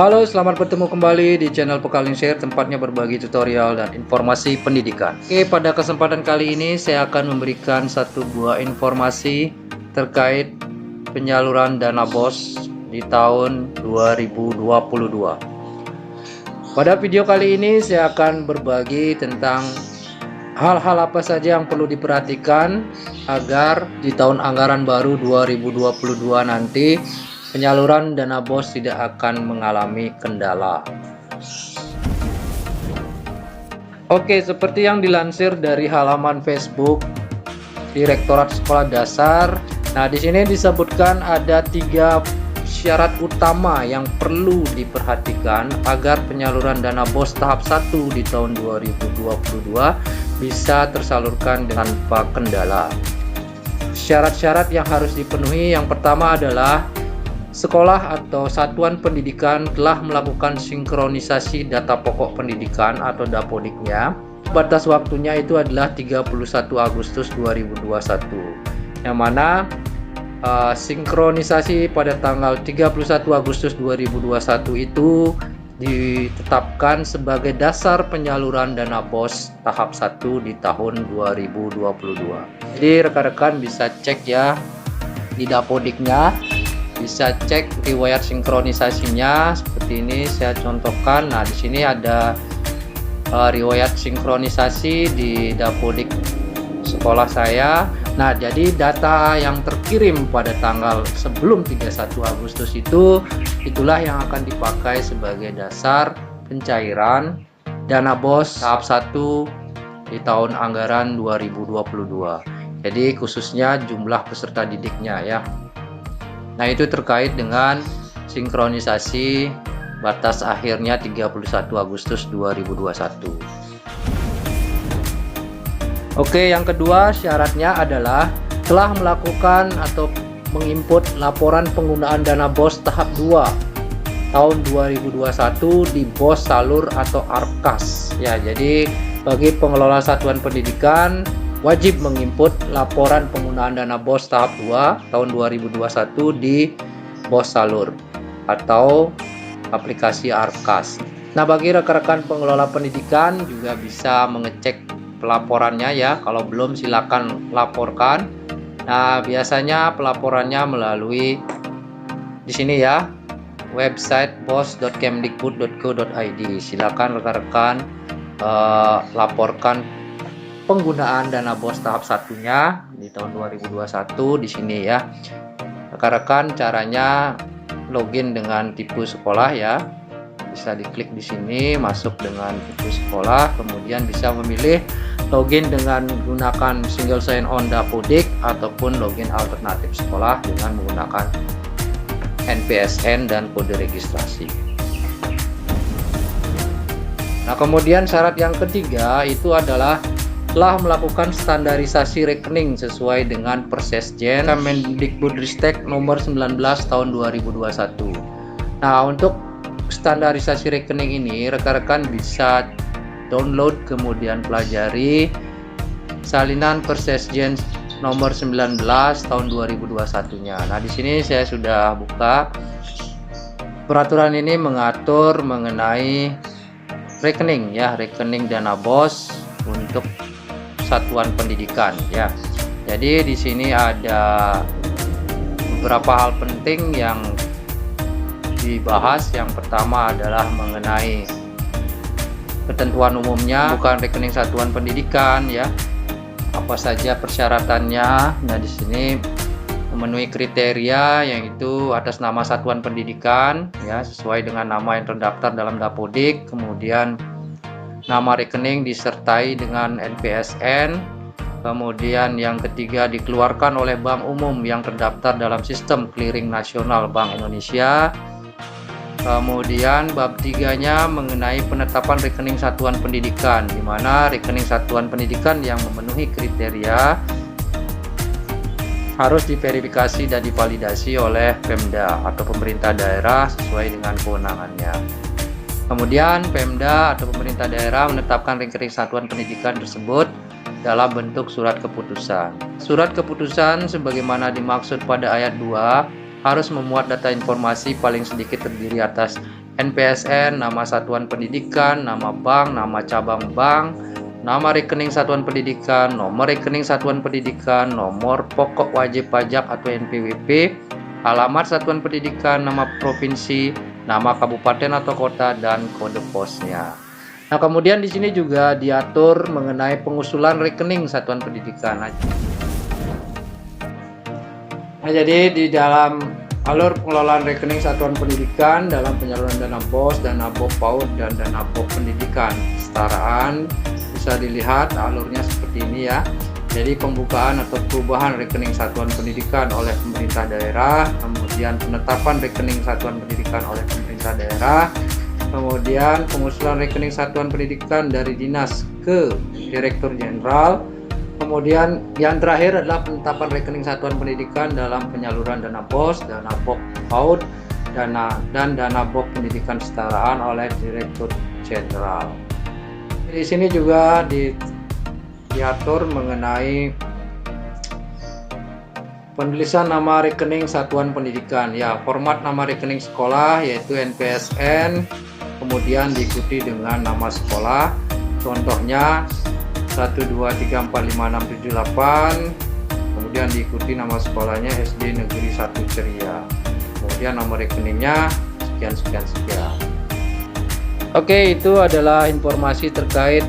Halo, selamat bertemu kembali di channel Pekaling Share, tempatnya berbagi tutorial dan informasi pendidikan. Oke, pada kesempatan kali ini saya akan memberikan satu buah informasi terkait penyaluran dana BOS di tahun 2022. Pada video kali ini saya akan berbagi tentang hal-hal apa saja yang perlu diperhatikan agar di tahun anggaran baru 2022 nanti penyaluran dana BOS tidak akan mengalami kendala. Oke, seperti yang dilansir dari halaman Facebook Direktorat Sekolah Dasar. Nah, di sini disebutkan ada 3 syarat utama yang perlu diperhatikan agar penyaluran dana BOS tahap 1 di tahun 2022 bisa tersalurkan tanpa kendala. Syarat-syarat yang harus dipenuhi yang pertama adalah sekolah atau satuan pendidikan telah melakukan sinkronisasi data pokok pendidikan atau dapodiknya. Batas waktunya itu adalah 31 Agustus 2021. Yang mana sinkronisasi pada tanggal 31 Agustus 2021 itu ditetapkan sebagai dasar penyaluran dana BOS tahap 1 di tahun 2022. Jadi rekan-rekan bisa cek ya di dapodiknya, bisa cek riwayat sinkronisasinya seperti ini saya contohkan. Nah, di sini ada riwayat sinkronisasi di dapodik sekolah saya. Nah, jadi data yang terkirim pada tanggal sebelum 31 Agustus itulah yang akan dipakai sebagai dasar pencairan dana BOS tahap 1 di tahun anggaran 2022. Jadi khususnya jumlah peserta didiknya ya. Nah, itu terkait dengan sinkronisasi batas akhirnya 31 Agustus 2021. Oke, yang kedua syaratnya adalah telah melakukan atau menginput laporan penggunaan dana BOS tahap 2 tahun 2021 di BOS Salur atau ARKAS. Ya, jadi bagi pengelola satuan pendidikan wajib menginput laporan penggunaan dana BOS tahap 2 tahun 2021 di BOS Salur atau aplikasi ARKAS. Nah, bagi rekan-rekan pengelola pendidikan juga bisa mengecek pelaporannya ya. Kalau belum silakan laporkan. Nah, biasanya pelaporannya melalui di sini ya, website bos.kemdikbud.go.id. Silakan rekan-rekan laporkan penggunaan dana BOS tahap satunya di tahun 2021 di sini ya. Rekan-rekan caranya login dengan tipe sekolah ya. Bisa diklik di sini, masuk dengan tipe sekolah, kemudian bisa memilih login dengan menggunakan single sign on dapodik ataupun login alternatif sekolah dengan menggunakan NPSN dan kode registrasi. Nah, kemudian syarat yang ketiga itu adalah telah melakukan standarisasi rekening sesuai dengan Persesjen Kemendikbudristek nomor 19 tahun 2021. Nah, untuk standarisasi rekening ini rekan-rekan bisa download kemudian pelajari salinan Persesjen nomor 19 tahun 2021-nya. Nah, di sini saya sudah buka. Peraturan ini mengatur mengenai rekening ya, rekening dana BOS untuk satuan pendidikan ya. Jadi di sini ada beberapa hal penting yang dibahas. Yang pertama adalah mengenai ketentuan umumnya, bukan rekening satuan pendidikan ya. Apa saja persyaratannya? Nah, di sini memenuhi kriteria yaitu atas nama satuan pendidikan ya, sesuai dengan nama yang terdaftar dalam dapodik, kemudian nama rekening disertai dengan NPSN, kemudian yang ketiga dikeluarkan oleh bank umum yang terdaftar dalam sistem clearing nasional Bank Indonesia. Kemudian bab 3-nya mengenai penetapan rekening satuan pendidikan, di mana rekening satuan pendidikan yang memenuhi kriteria harus diverifikasi dan divalidasi oleh Pemda atau pemerintah daerah sesuai dengan kewenangannya. Kemudian Pemda atau pemerintah daerah menetapkan rekening satuan pendidikan tersebut dalam bentuk surat keputusan. Surat keputusan sebagaimana dimaksud pada ayat 2 harus memuat data informasi paling sedikit terdiri atas NPSN, nama satuan pendidikan, nama bank, nama cabang bank, nama rekening satuan pendidikan, nomor rekening satuan pendidikan, nomor pokok wajib pajak atau NPWP, alamat satuan pendidikan, nama provinsi, nama kabupaten atau kota, dan kode posnya. Nah, kemudian di sini juga diatur mengenai pengusulan rekening satuan pendidikan. Nah, jadi di dalam alur pengelolaan rekening satuan pendidikan dalam penyaluran dana BOS, dana BOK PAUD, dan dana BOK pendidikan kesetaraan bisa dilihat alurnya seperti ini ya. Jadi pembukaan atau perubahan rekening satuan pendidikan oleh pemerintah daerah, kemudian penetapan rekening satuan pendidikan oleh pemerintah daerah, kemudian pengusulan rekening satuan pendidikan dari dinas ke Direktur Jenderal. Kemudian yang terakhir adalah penetapan rekening satuan pendidikan dalam penyaluran dana BOS, dana BOK PAUD, dan dana BOK pendidikan kesetaraan oleh Direktur Jenderal. Di sini juga diatur mengenai penulisan nama rekening satuan pendidikan. Ya, format nama rekening sekolah yaitu NPSN, kemudian diikuti dengan nama sekolah. Contohnya 123456788, kemudian diikuti nama sekolahnya SD Negeri 1 Ceria, kemudian nomor rekeningnya sekian. Oke, itu adalah informasi terkait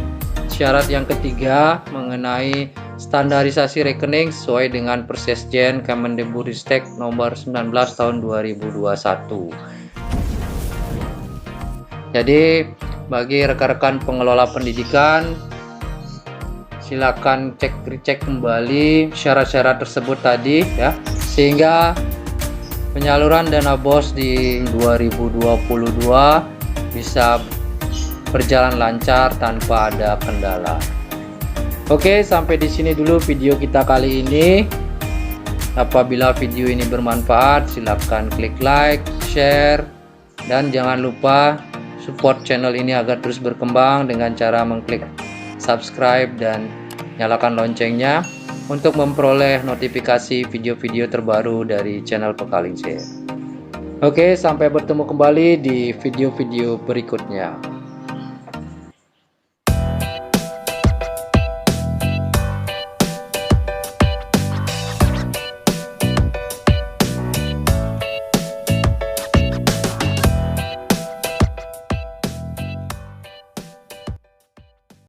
syarat yang ketiga mengenai standarisasi rekening sesuai dengan Persesjen Kemendikbudristek nomor 19 tahun 2021. Jadi bagi rekan-rekan pengelola pendidikan, silakan cek kembali syarat-syarat tersebut tadi ya, sehingga penyaluran dana BOS di 2022 bisa berjalan lancar tanpa ada kendala. Oke, sampai di sini dulu video kita kali ini. Apabila video ini bermanfaat, silakan klik like, share, dan jangan lupa support channel ini agar terus berkembang dengan cara mengklik subscribe dan nyalakan loncengnya untuk memperoleh notifikasi video-video terbaru dari channel Pekaling C. Oke, sampai bertemu kembali di video-video berikutnya.